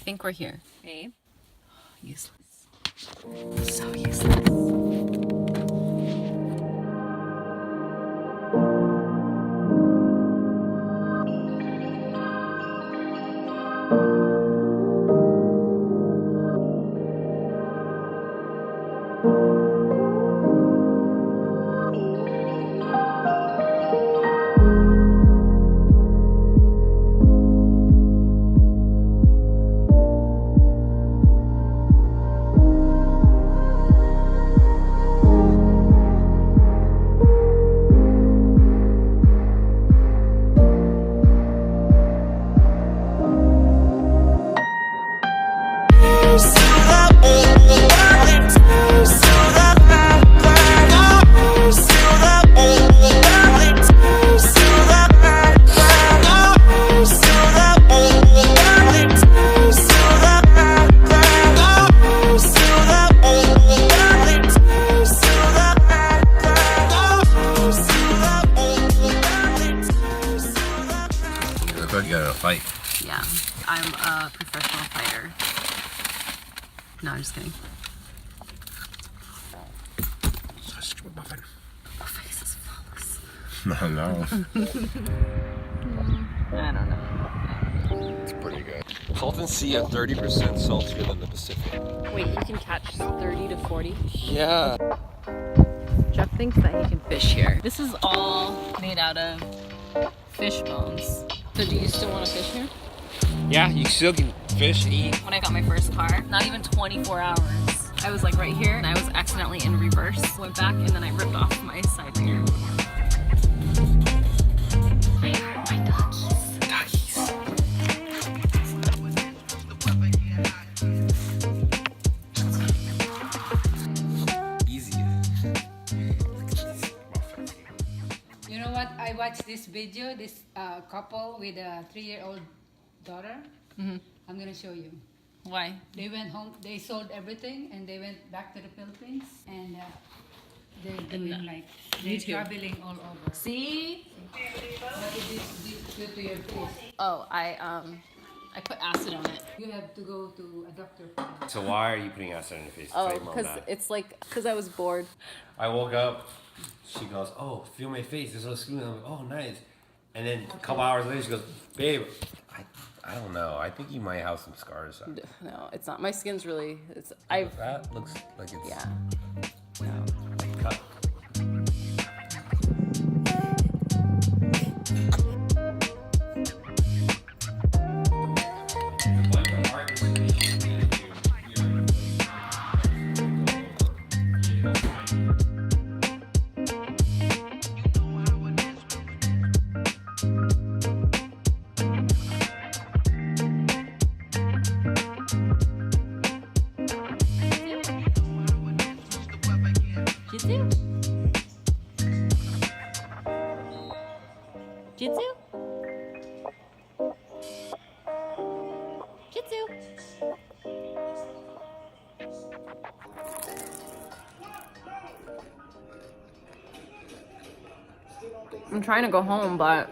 think we're here. Babe. Useless. So useless. You gotta fight. Yeah, I'm a professional fighter. No, I'm just kidding. Muffin. My face is flawless. No. I don't know. It's pretty good. Salton Sea at 30% saltier than the Pacific. Wait, you can catch 30 to 40? Yeah. Jeff thinks that he can fish here. This is all made out of fish bones. So do you still want to fish here? Yeah, you still can fish and eat. When I got my first car, not even 24 hours. I was like right here and I was accidentally in reverse. Went back and then I ripped off my side mirror. I heard my doggies. Doggies. Easy. You know what? I watched this video, this couple with a 3-year-old daughter. Mm-hmm. I'm gonna show you. Why? They went home, they sold everything and they went back to the Philippines and they're doing like, they're YouTube. traveling all over. See? What did this do to your face? Oh, I put acid on it. You have to go to a doctor for that. So why are you putting acid on your face? Oh, Tell your mom because that. it's like, because I was bored. I woke up, she goes, oh, feel my face, it's so smooth. I'm like, oh, nice. And then a couple hours later, she goes, babe, I don't know. I think you might have some scars. No, it's not. My skin's really, That looks like it's yeah. No. cut. Jitsu? Jitsu? Jitsu? I'm trying to go home, but